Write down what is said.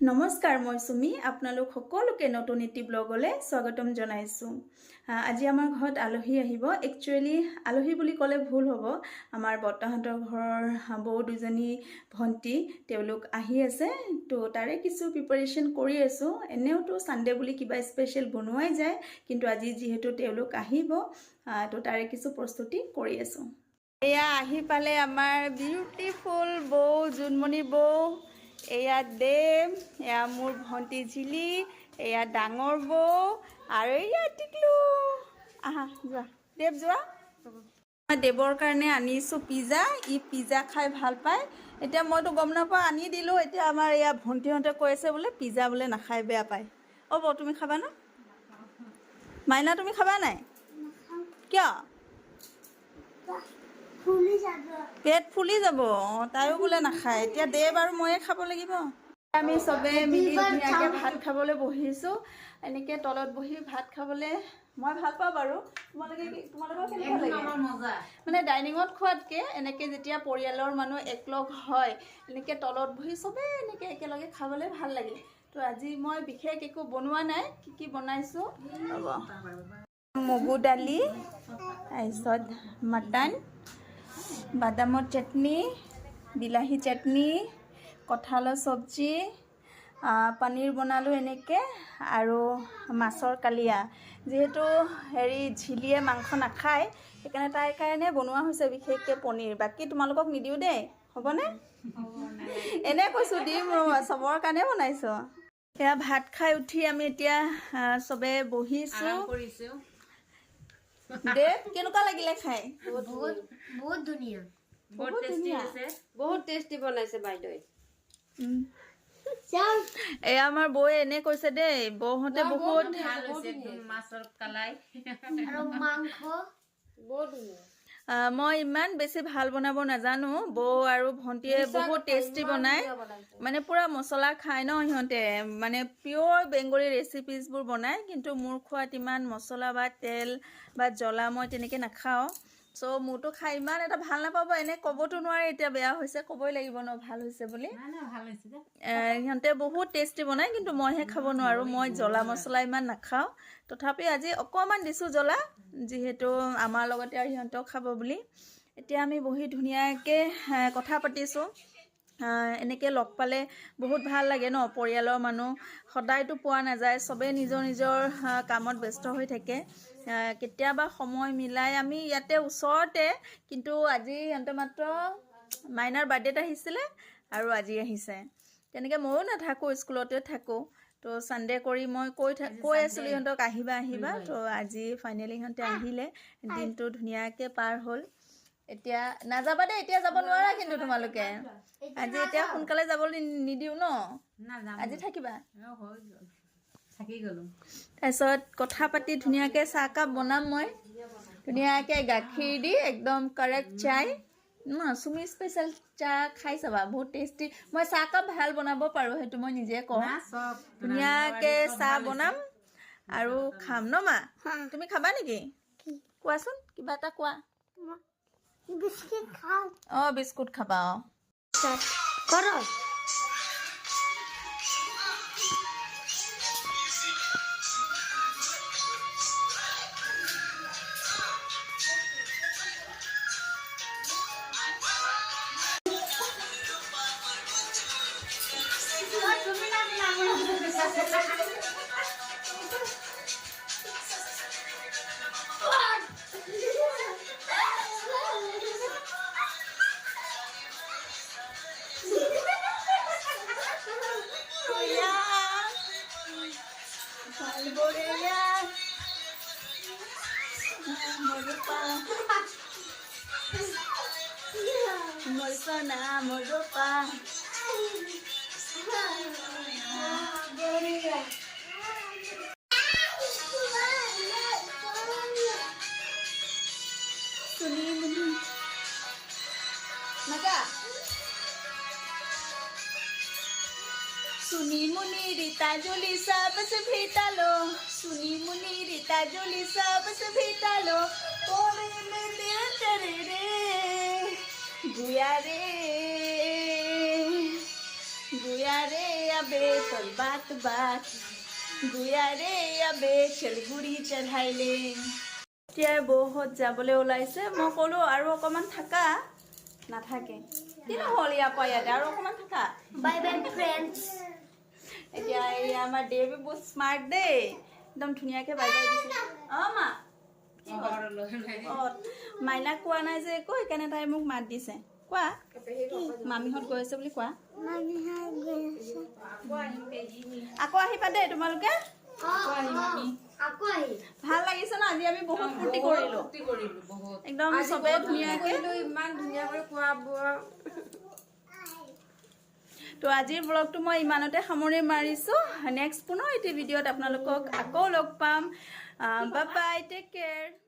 নমস্কাৰ, মই সুমি। আপোনালোক সকলোকে নতুন এটি ব্লগলৈ স্বাগতম জনাইছোঁ। আজি আমাৰ ঘৰত আলহী আহিব। একচুৱেলি আলহী বুলি ক'লে ভুল হ'ব। আমাৰ বৰ্তাহঁতৰ ঘৰৰ বৌ দুজনী ভণ্টি তেওঁলোক আহি আছে, তো তাৰে কিছু প্ৰিপাৰেশ্যন কৰি আছোঁ। এনেওতো ছানডে বুলি কিবা স্পেচিয়েল বনোৱাই যায়, কিন্তু আজি যিহেতু তেওঁলোক আহিব, তো তাৰে কিছু প্ৰস্তুতি কৰি আছোঁ। এয়া আহি পালে আমাৰ বিউটিফুল বৌ, জোনমণি বৌ। এয়া দেৱ, এয়া মোৰ ভণ্টি ঝিলি, এয়া ডাঙৰ বৌ, আৰু এয়া টিকলু। আহা যোৱা, দেৱ যোৱা। দেৱৰ কাৰণে আনিছোঁ পিজ্জা। পিজ্জা খাই ভাল পায়। এতিয়া মইতো গম নাপাওঁ, আনি দিলোঁ। এতিয়া আমাৰ এয়া ভণ্টিহঁতে কৈ আছে বোলে পিজ্জা বোলে নাখায়, বেয়া পায়। অ' বৌ তুমি খাবা ন? মাইনা তুমি খাবা নাই? কিয়? পেট ফুলি যাব। তাইও বোলে নাখায়। এতিয়া দেৱ আৰু ময়ে খাব লাগিব। আমি চবে মিলি ধুনীয়াকৈ ভাত খাবলৈ বহিছোঁ। এনেকৈ তলত বহি ভাত খাবলৈ মই ভাল পাওঁ বাৰু। তোমালোকৰ কেনেকুৱা লাগে? মানে ডাইনিঙত খোৱাতকৈ এনেকৈ যেতিয়া পৰিয়ালৰ মানুহ একলগ হয়, এনেকৈ তলত বহি চবেই এনেকৈ একেলগে খাবলৈ ভাল লাগে। তো আজি মই বিশেষ একো বনোৱা নাই। কি বনাইছোঁ ৰ'ব। মগু দালি, তাৰপিছত মটন, বাদামৰ চাটনি, বিলাহী চাটনি, কঁঠালৰ চব্জি, পনীৰ বনালোঁ এনেকৈ, আৰু মাছৰ কালিয়া। যিহেতু ঝিলিয়ে মাংস নাখায়, সেইকাৰণে তাইৰ কাৰণে বনোৱা হৈছে বিশেষকৈ পনীৰ। বাকী তোমালোকক নিদিওঁ দেই, হ'বনে? এনে কৈছোঁ, দিম চবৰ কাৰণে বনাইছোঁ। সেয়া ভাত খাই উঠি আমি এতিয়া চবে বহিছোঁ। দেৱ কেনেকুৱা লাগিলে খাই? বহুত ধুনীয়া, বহুত টেষ্টি বনাইছে বাইদেৱে। এয়া আমাৰ বৌয়ে এনে কৈছে দেই, বৌহঁতে বহুত মাছৰ কালাই আৰু মাংস বহুত ধুনীয়া। মই ইমান বেছি ভাল বনাব নাজানো। বৌ আৰু ভণ্টিয়ে বহুত টেষ্টি বনায়। মানে পূৰা মছলা খায় ন সিহঁতে, মানে পিয়'ৰ বেংগলী ৰেচিপিজবোৰ বনায়। কিন্তু মোৰ খোৱাত ইমান মছলা বা তেল বা জ্বলা মই তেনেকৈ নাখাওঁ। চ' মোৰতো খাই ইমান এটা ভাল নাপাব। এনেই ক'বতো নোৱাৰে এতিয়া বেয়া হৈছে, ক'বই লাগিব ন ভাল হৈছে বুলি। সিহঁতে বহুত টেষ্টি বনায়, কিন্তু মইহে খাব নোৱাৰোঁ। মই জ্বলা মছলা ইমান নাখাওঁ। তথাপি আজি অকণমান দিছোঁ জ্বলা, যিহেতু আমাৰ লগতে আৰু সিহঁতেও খাব বুলি। এতিয়া আমি বহি ধুনীয়াকৈ কথা পাতিছোঁ। এনেকৈ লগ পালে বহুত ভাল লাগে ন। পৰিয়ালৰ মানুহ সদায়তো পোৱা নাযায়, চবেই নিজৰ নিজৰ কামত ব্যস্ত হৈ থাকে। কেতিয়াবা সময় মিলাই আমি ইয়াতে ওচৰতে, কিন্তু আজি সিহঁতে মাত্ৰ মাইনাৰ বাৰ্থডেত আহিছিলে আৰু আজি আহিছে। তেনেকৈ ময়ো নাথাকোঁ, স্কুলতে থাকোঁ। তো ছানডে কৰি মই কৈ আছিলোঁ সিহঁতক আহিবা আহিবা। তো আজি ফাইনেলি সিহঁতে আহিলে, দিনটো ধুনীয়াকৈ পাৰ হ'ল। এতিয়া নাযাবা দেই, এতিয়া যাব নোৱাৰা কিন্তু তোমালোকে। আজি এতিয়া সোনকালে যাবলৈ নিদিওঁ ন, আজি থাকিবা। তাৰপিছত কথা পাতি ধুনীয়াকৈ চাহকাপ বনাম মই। ধুনীয়াকৈ গাখীৰ দি একদম কাৰেক্ট চাই। চুমি স্পেচিয়েল চাহ খাই চাবা, বহুত টেষ্টি। মই চাহকাপ ভাল বনাব পাৰোঁ, সেইটো মই নিজে কওঁ। ধুনীয়াকৈ চাহ বনাম আৰু খাম ন মা? তুমি খাবা নেকি? কোৱাচোন, কিবা এটা কোৱা। বিস্কিট খাওঁ। অঁ বিস্কুট খাবা। অঁ सुनी मुनी रीता जोली सबसे भेटा लो, सुनी मुनी रीता जोली सबसे भेटा लो, कोरे में दिल करे रे, গুয়ারে গুয়ারে আবে তোর বাত বাত গুয়ারে আবে চল গুড়ি চঢ়াইলে এতিয়া বৌহত যাবলৈ ওলাইছে মই ক'লো আৰু অকণমান থাকা নাথাকে কিনো হ'ল ইয়াৰ পৰা ইয়াতে আৰু অকণমান থাকা বাই বাই ফ্ৰেণ্ডছ এতিয়া এই আমাৰ দেৱী বহুত স্মাৰ্ট দেই একদম ধুনীয়াকৈ বাই বাই দিছে অঁ মা অঁ মাইনাক কোৱা নাই যে একো সেইকাৰণে তাই মোক মাত দিছে কোৱা মামীহঁত গৈ আছে বুলি কোৱা আকৌ আহিবা দেই তোমালোকে আকৌ আহি ভাল লাগিছে ন আজি আমি বহুত ফূৰ্তি কৰিলো একদম চবে ধুনীয়াকৈ ইমান ধুনীয়াকৈ খোৱা বোৱা তো আজিৰ ব্লগটো মই ইমানতে সামৰি মাৰিছোঁ নেক্সট পুনৰ এটি ভিডিঅ'ত আপোনালোকক আকৌ লগ পাম বাই বাই টেক কেয়াৰ